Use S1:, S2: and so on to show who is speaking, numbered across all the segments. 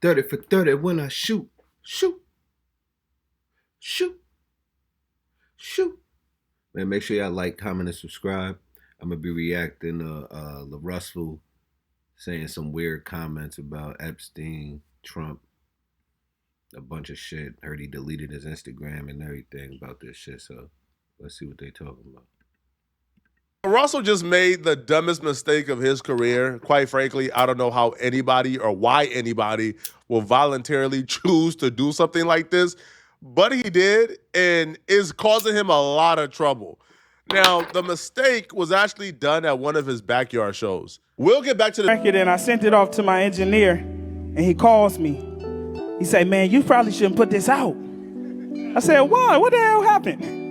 S1: 30 for 30 when I shoot. Shoot. Shoot. Shoot. Man, make sure y'all like, comment, and subscribe. I'm going to be reacting to LaRussell saying some weird comments about Epstein, Trump, a bunch of shit. Heard he deleted his Instagram and everything about this shit. So let's see what they talking about.
S2: Russell just made the dumbest mistake of his career. Quite frankly, I don't know how anybody or why anybody will voluntarily choose to do something like this, but he did, and is causing him a lot of trouble. Now, the mistake was actually done at one of his backyard shows. We'll get back to the
S3: record, and I sent it off to my engineer, and he calls me. He said, man, you probably shouldn't put this out. I said, why? What the hell happened?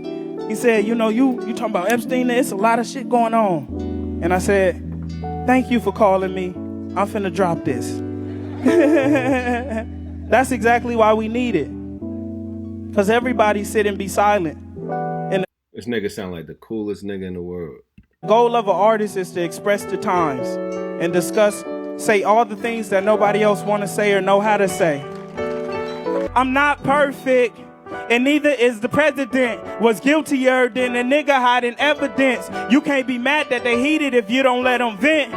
S3: He said, you know, you talking about Epstein, there's a lot of shit going on. And I said, thank you for calling me. I'm finna drop this. That's exactly why we need it. Because everybody sit and be silent. And
S1: this nigga sound like the coolest nigga in the world.
S3: the goal of an artist is to express the times and discuss, say all the things that nobody else want to say or know how to say. I'm not perfect. And neither is the president. Was guiltier than a nigga hiding evidence. You can't be mad that they heated if you don't let them vent.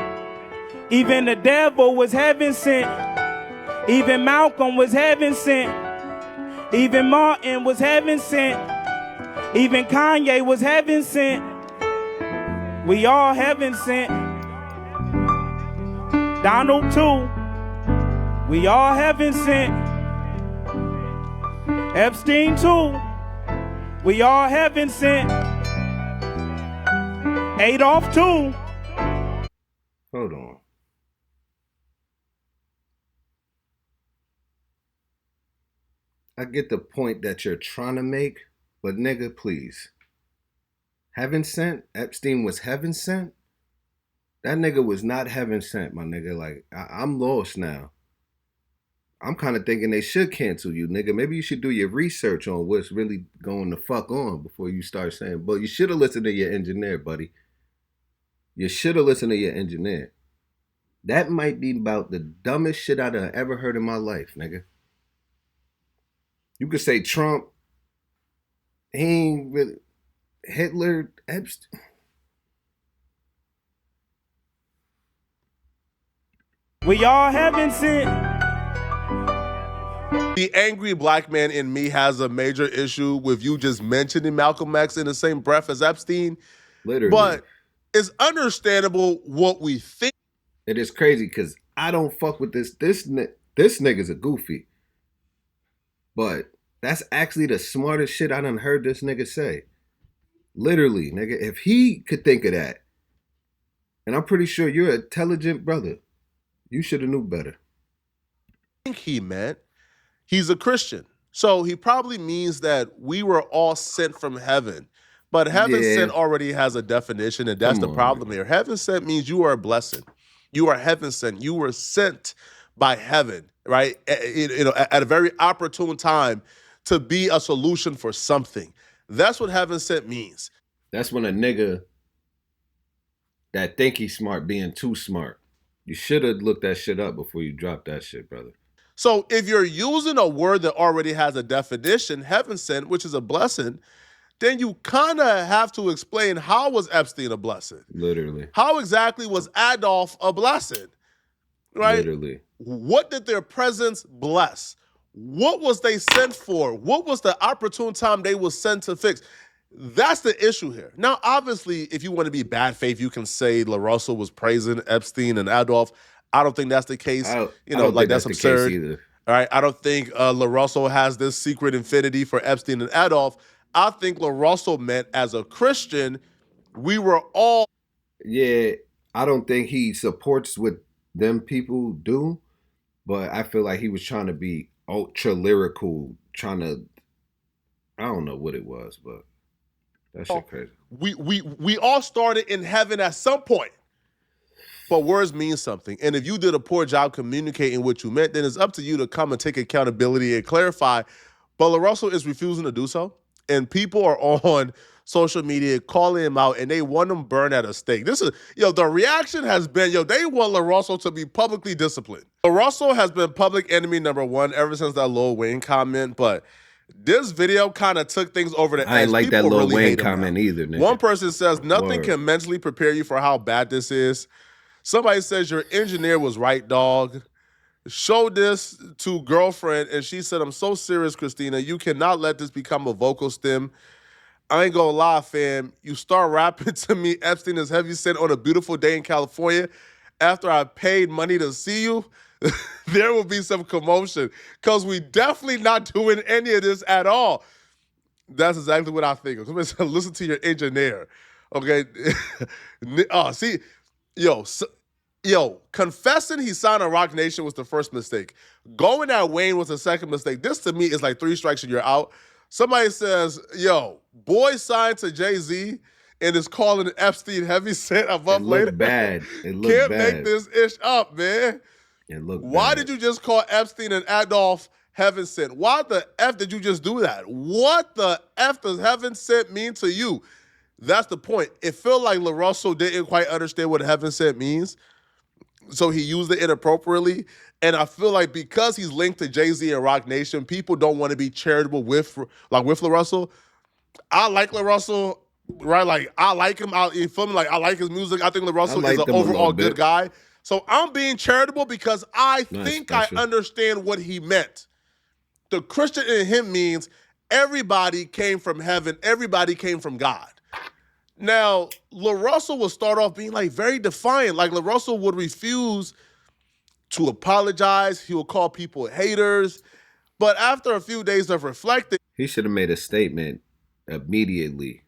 S3: Even the devil was heaven sent. Even Malcolm was heaven sent. Even Martin was heaven sent. Even Kanye was heaven sent. We all heaven sent. Donald too. We all heaven sent. Epstein too. We all heaven sent. Adolf too.
S1: Hold on. I get the point that you're trying to make, but nigga, please. Heaven sent? Epstein was heaven sent? That nigga was not heaven sent, my nigga. Like, I'm lost now. I'm kind of thinking they should cancel you, nigga. Maybe you should do your research on what's really going the fuck on before you start saying, but you should have listened to your engineer, buddy. You should have listened to your engineer. That might be about the dumbest shit I've ever heard in my life, nigga. You could say Trump, he ain't really, Hitler, Epstein.
S3: We all heaven sent.
S2: The angry black man in me has a major issue with you just mentioning Malcolm X in the same breath as Epstein.
S1: Literally.
S2: But it's understandable what we think.
S1: It is crazy because I don't fuck with this. This nigga's a goofy. But that's actually the smartest shit I done heard this nigga say. Literally, nigga. If he could think of that, and I'm pretty sure you're an intelligent brother, you should have knew better.
S2: I think he meant he's a Christian. So he probably means that we were all sent from heaven. But heaven sent already has a definition, and that's the problem here. Heaven sent means you are a blessing. You are heaven sent. You were sent by heaven, right? At a very opportune time to be a solution for something. That's what heaven sent means.
S1: That's when a nigga that think he's smart being too smart. You should have looked that shit up before you dropped that shit, brother.
S2: So if you're using a word that already has a definition, heaven sent, which is a blessing, then you kind of have to explain, how was Epstein a blessing?
S1: Literally.
S2: How exactly was Adolf a blessing? Right?
S1: Literally.
S2: What did their presence bless? What was they sent for? What was the opportune time they were sent to fix? That's the issue here. Now, obviously, if you want to be bad faith, you can say LaRussell was praising Epstein and Adolf. I don't think that's the case. That's absurd. All right. I don't think LaRussell has this secret infinity for Epstein and Adolf. I think LaRussell meant, as a Christian, we were all.
S1: Yeah, I don't think he supports what them people do, but I feel like he was trying to be ultra lyrical, I don't know what it was, but that shit crazy.
S2: We all started in heaven at some point. But words mean something. And if you did a poor job communicating what you meant, then it's up to you to come and take accountability and clarify. But LaRussell is refusing to do so. And people are on social media, calling him out, and they want him burned at a stake. This is, the reaction has been, they want LaRussell to be publicly disciplined. LaRussell has been public enemy number one ever since that Lil Wayne comment, but this video kind of took things over the edge.
S1: I ain't like
S2: People
S1: that Lil
S2: really
S1: Wayne
S2: hate him
S1: comment
S2: now.
S1: either, nigga.
S2: One person says, nothing
S1: Word.
S2: can mentally prepare you for how bad this is. Somebody says, your engineer was right, dog. Showed this to girlfriend, and she said, I'm so serious, Christina. You cannot let this become a vocal stem. I ain't gonna lie, fam. You start rapping to me, Epstein is HeavenSent on a beautiful day in California. After I paid money to see you, there will be some commotion, because we definitely not doing any of this at all. That's exactly what I think. Somebody said, listen to your engineer. Okay. See, confessing he signed on Rock Nation was the first mistake. Going at Wayne was the second mistake. This to me is like 3 strikes and you're out. Somebody says, boy signed to Jay-Z and is calling Epstein HeavenSent a month later.
S1: It looked bad. It looked
S2: Can't
S1: bad.
S2: make this ish up, man.
S1: It looked
S2: Why
S1: bad.
S2: did you just call Epstein and Adolf HeavenSent? Why the F did you just do that? What the F does HeavenSent mean to you? That's the point. It felt like LaRussell didn't quite understand what HeavenSent means, so he used it inappropriately. And I feel like because he's linked to Jay-Z and Rock Nation, people don't want to be charitable with LaRussell. I like LaRussell, right? Like, I like him. You feel me? Like, I like his music. I think LaRussell is an overall good guy. So I'm being charitable because I think I understand what he meant. The Christian in him means everybody came from heaven. Everybody came from God. Now, LaRussell will start off being like very defiant. Like, LaRussell would refuse to apologize. He will call people haters. But after a few days of reflecting,
S1: he should have made a statement immediately.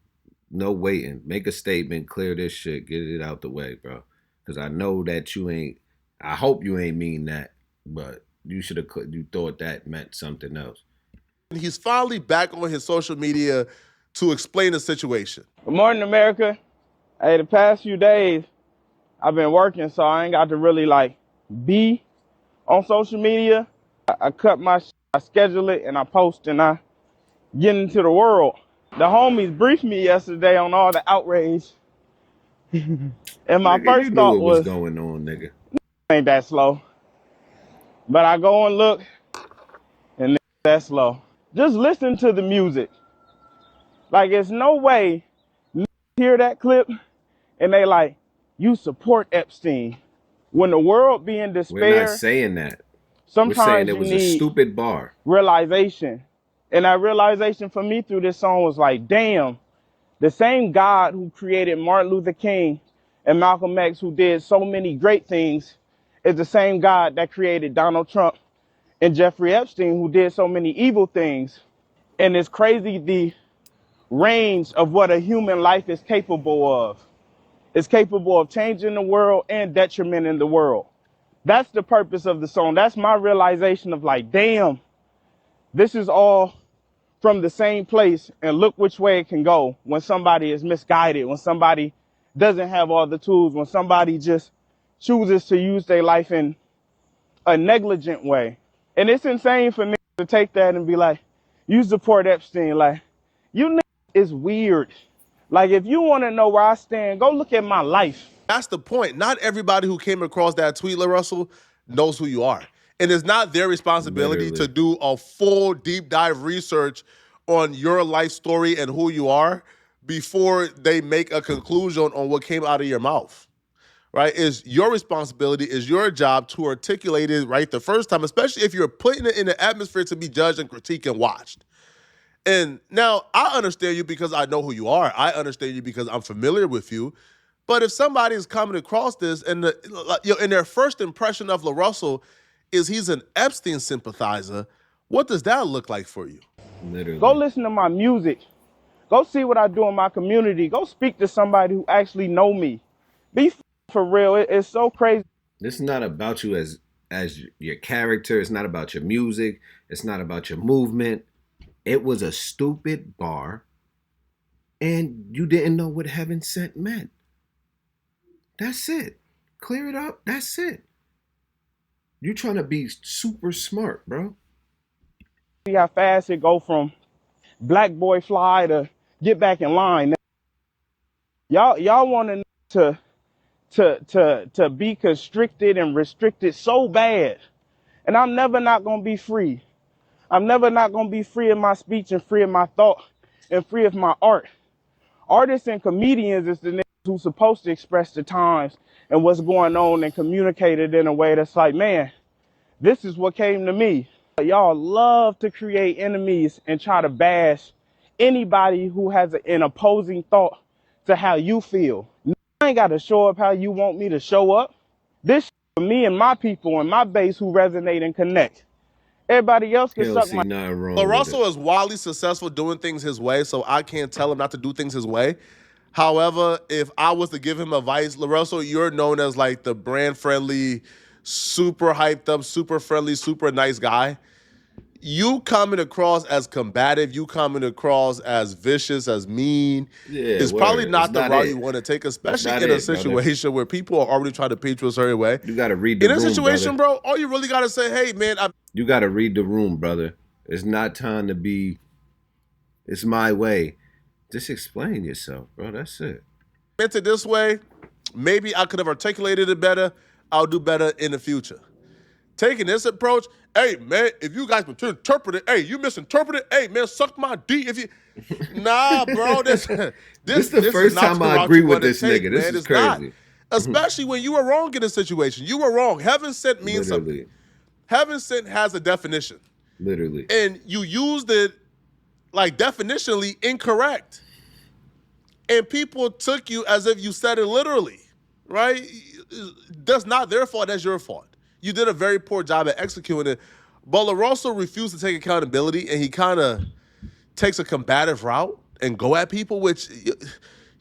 S1: No waiting. Make a statement, clear this shit, get it out the way, bro. Because I know that you ain't, I hope you ain't mean that, but you should have, you thought that meant something else.
S2: He's finally back on his social media to explain the situation.
S3: Good morning, America. Hey, the past few days, I've been working, so I ain't got to really be on social media. I cut I schedule it and I post and I get into the world. The homies briefed me yesterday on all the outrage. And my first thought was
S1: going on, nigga.
S3: Ain't that slow. But I go and look, and that's slow. Just listen to the music. Like, it's no way hear that clip and they like, you support Epstein. When the world be in despair.
S1: We're not saying that.
S3: Sometimes
S1: we're saying it was a stupid bar.
S3: Realization. And that realization for me through this song was like, damn, the same God who created Martin Luther King and Malcolm X, who did so many great things, is the same God that created Donald Trump and Jeffrey Epstein, who did so many evil things. And it's crazy the range of what a human life is capable of. It's capable of changing the world and detrimenting the world. That's the purpose of the song. That's my realization of like, damn, this is all from the same place, and look which way it can go when somebody is misguided, when somebody doesn't have all the tools, when somebody just chooses to use their life in a negligent way. And it's insane for niggas to take that and be like, you support Epstein. Like, you niggas is weird. Like, if you want to know where I stand, go look at my life.
S2: That's the point. Not everybody who came across that tweet, LaRussell, knows who you are. And it's not their responsibility to do a full deep dive research on your life story and who you are before they make a conclusion on what came out of your mouth. Right? It's your responsibility, is your job to articulate it right the first time, especially if you're putting it in the atmosphere to be judged and critiqued and watched. And now I understand you because I know who you are. I understand you because I'm familiar with you. But if somebody is coming across this and their first impression of LaRussell is he's an Epstein sympathizer, what does that look like for you?
S1: Literally.
S3: Go listen to my music. Go see what I do in my community. Go speak to somebody who actually know me. Be for real. It's so crazy.
S1: This is not about you as your character. It's not about your music. It's not about your movement. It was a stupid bar, and you didn't know what HeavenSent meant. That's it. Clear it up. That's it. You trying to be super smart, bro.
S3: See how fast it go from Black Boy Fly to get back in line. Y'all want to be constricted and restricted so bad. And I'm never not going to be free. I'm never not going to be free of my speech and free of my thought and free of my art. Artists and comedians is the niggas who's supposed to express the times and what's going on and communicate it in a way that's like, man, this is what came to me. Y'all love to create enemies and try to bash anybody who has an opposing thought to how you feel. I ain't got to show up how you want me to show up. This for me and my people and my base who resonate and connect. Everybody else can suck my...
S1: nothing wrong
S2: LaRussell is wildly successful doing things his way, so I can't tell him not to do things his way. However, if I was to give him advice, LaRussell, you're known as like the brand-friendly, super hyped up, super friendly, super nice guy. You coming across as combative, you coming across as vicious, as mean, is probably not the route you want to take, especially in a situation where people are already trying to paint you a certain way.
S1: You got to read the room,
S2: in a situation,
S1: brother.
S2: bro, all you really got to say, hey, man.
S1: You got to read the room, brother. It's not time to be, it's my way. Just explain yourself, bro. That's it.
S2: Meant it this way. Maybe I could have articulated it better. I'll do better in the future. Taking this approach, hey, man, if you guys misinterpret it, hey, you misinterpreted, hey, man, suck my D if you... Nah, bro, this
S1: is the first time I agree with this nigga. This is crazy.
S2: Especially when you were wrong in this situation. You were wrong. HeavenSent means something. HeavenSent has a definition.
S1: Literally. And
S2: you used it, like, definitionally incorrect. And people took you as if you said it literally, right? That's not their fault. That's your fault. You did a very poor job at executing it. But LaRussell refused to take accountability, and he kind of takes a combative route and go at people, which,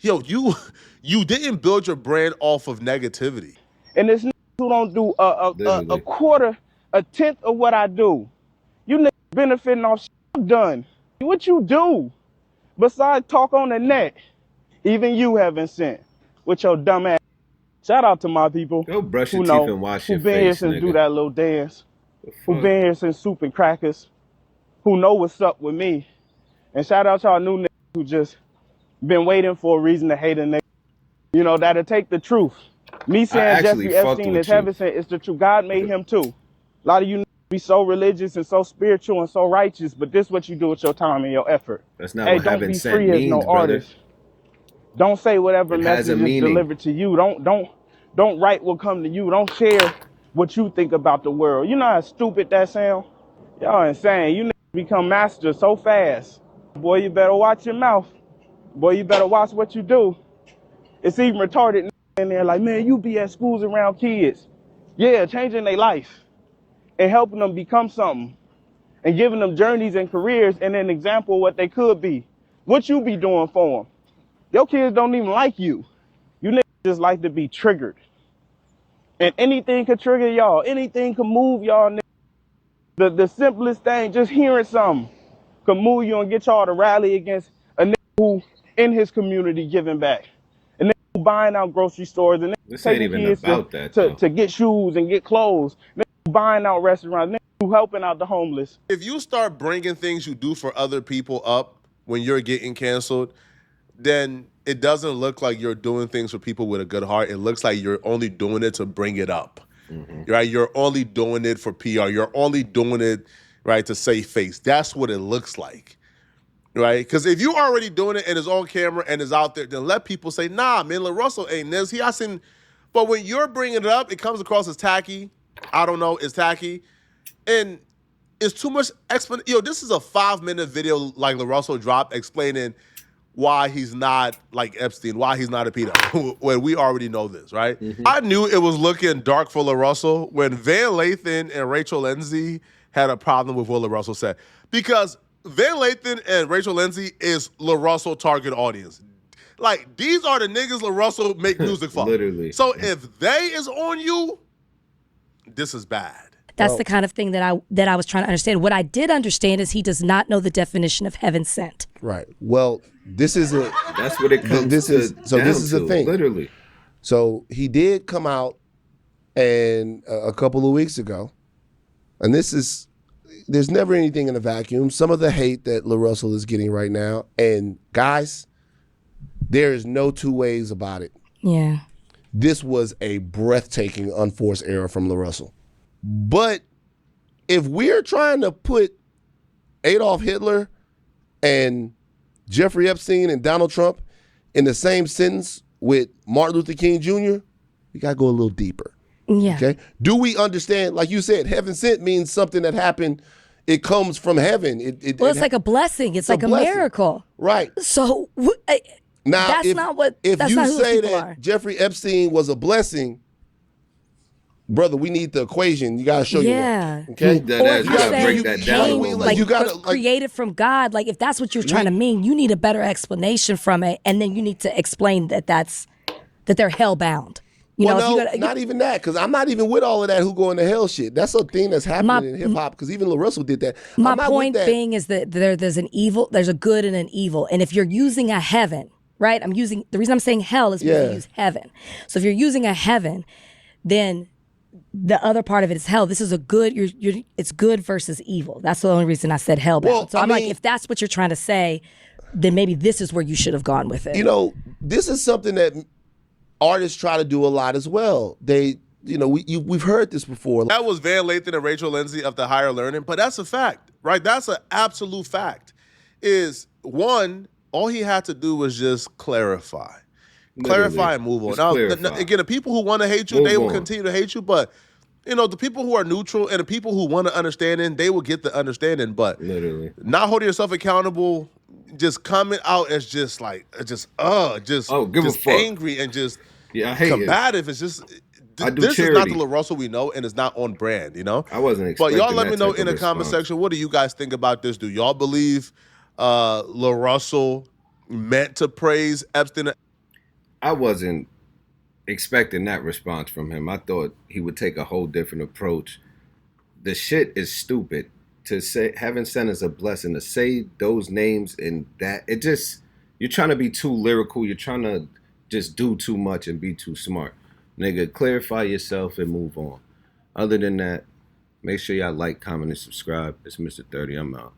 S2: you didn't build your brand off of negativity.
S3: And this niggas who don't do a quarter, a tenth of what I do. You niggas benefiting off shit I'm done. What you do besides talk on the net? Even you HeavenSent with your dumb ass. Shout out to my people.
S1: Go brush your teeth and wash your face,
S3: who been here since do that little dance. Who been here since soup and crackers. Who know what's up with me. And shout out to our new niggas who just been waiting for a reason to hate a nigga. You know, that'll take the truth. Me saying Jeffrey Epstein is HeavenSent is the truth. God made him too. A lot of you be so religious and so spiritual and so righteous, but this is what you do with your time and your effort.
S1: That's not what HeavenSent means, brother. Artist.
S3: Don't say whatever message is delivered to you. Don't write what come to you. Don't share what you think about the world. You know how stupid that sound? Y'all insane. You become master so fast. Boy, you better watch your mouth. Boy, you better watch what you do. It's even retarded in there like, man, you be at schools around kids. Yeah, changing their life and helping them become something and giving them journeys and careers and an example of what they could be. What you be doing for them? Your kids don't even like you. You niggas just like to be triggered. And anything can trigger y'all. Anything can move y'all niggas. The simplest thing, just hearing something, can move you and get y'all to rally against a nigga who in his community giving back. A nigga who buying out grocery stores. And
S1: this ain't even about that,
S3: to get shoes and get clothes. Nigga who buying out restaurants. Nigga who helping out the homeless.
S2: If you start bringing things you do for other people up when you're getting canceled, then it doesn't look like you're doing things for people with a good heart. It looks like you're only doing it to bring it up, right? You're only doing it for PR. You're only doing it, right, to save face. That's what it looks like, right? Because if you're already doing it and it's on camera and it's out there, then let people say, nah, man, LaRussell ain't this. He has seen. But when you're bringing it up, it comes across as tacky. I don't know, it's tacky. And it's too much explanation. This is a 5-minute video like LaRussell dropped explaining why he's not like Epstein, why he's not a pedo, when we already know this, right? I knew it was looking dark for LaRussell when Van Lathan and Rachel Lindsay had a problem with what LaRussell said. Because Van Lathan and Rachel Lindsay is LaRussell target audience. Like, these are the niggas LaRussell make music for.
S1: Literally.
S2: So if they is on you, this is bad.
S4: That's the kind of thing that I was trying to understand. What I did understand is he does not know the definition of HeavenSent.
S5: Right. Well, this is a.
S1: That's what it comes.
S5: This is the thing.
S1: Literally.
S5: So he did come out and a couple of weeks ago, and this is there's never anything in a vacuum. Some of the hate that LaRussell is getting right now, and guys, there is no two ways about it.
S4: Yeah.
S5: This was a breathtaking unforced error from LaRussell. But if we're trying to put Adolf Hitler and Jeffrey Epstein and Donald Trump in the same sentence with Martin Luther King Jr., we got to go a little deeper.
S4: Yeah.
S5: Okay. Do we understand, like you said, heaven sent means something that happened, it comes from heaven.
S4: It's like a blessing. It's like a
S5: blessing.
S4: miracle.
S5: Right.
S4: So
S5: Now,
S4: that's
S5: if,
S4: not what,
S5: if
S4: that's
S5: you
S4: not who
S5: say
S4: people
S5: that
S4: are.
S5: Jeffrey Epstein was a blessing, brother, we need the equation. You got to show
S4: Yeah.
S5: you that. Okay.
S1: That
S4: Or
S1: ass,
S4: if
S1: you
S4: you're
S1: gotta
S4: saying
S1: break
S4: you
S1: that down a
S4: came,
S1: little
S5: like,
S1: bit.
S5: you gotta, like,
S4: created from God. Like if that's what you're trying to mean, you need a better explanation from it, and then you need to explain that they're hellbound. You
S5: Well,
S4: know,
S5: no,
S4: if you
S5: not even that, because I'm not even with all of that who going to hell shit. That's a thing that's happening in hip hop, because even LaRussell did that.
S4: my
S5: I'm not
S4: point
S5: with that.
S4: being is that there's an evil, there's a good and an evil, and if you're using a heaven, right? The reason I'm saying hell is because
S5: Yeah.
S4: you use heaven. So if you're using a heaven, then the other part of it is hell. This is a good. It's good versus evil. That's the only reason I said hellbound.
S5: Well,
S4: So
S5: I
S4: I'm like,
S5: mean-
S4: if that's what you're trying to say, then maybe this is where you should have gone with it.
S5: You know, this is something that artists try to do a lot as well. They, you know, we've heard this before.
S2: That was Van Lathan and Rachel Lindsay of the Higher Learning, but that's a fact, right? That's an absolute fact. Is one, all he had to do was just clarify. Clarify and move on.
S1: Just
S2: Now,
S1: clarify.
S2: again, the people who want to hate you,
S1: Move
S2: they will
S1: on.
S2: continue to hate you, but you know, the people who are neutral and the people who want to understanding, they will get the understanding, but
S1: Literally.
S2: not holding yourself accountable, just coming out as just like, just
S1: give a fuck.
S2: angry and just
S1: Yeah, I hate it.
S2: combative. It's just,
S1: I do
S2: this is not
S1: charity.
S2: the LaRussell we know, and it's not on brand, you know?
S1: I wasn't
S2: But
S1: expecting
S2: y'all let
S1: that
S2: me know
S1: type
S2: in
S1: of
S2: the comment
S1: response.
S2: section, what do you guys think about this? Do y'all believe LaRussell meant to praise Epstein?
S1: I wasn't expecting that response from him. I thought he would take a whole different approach. The shit is stupid. To say heaven sent is a blessing, to say those names and that, it just, you're trying to be too lyrical. You're trying to just do too much and be too smart. Nigga, clarify yourself and move on. Other than that, make sure y'all like, comment, and subscribe. It's Mr. 30. I'm out.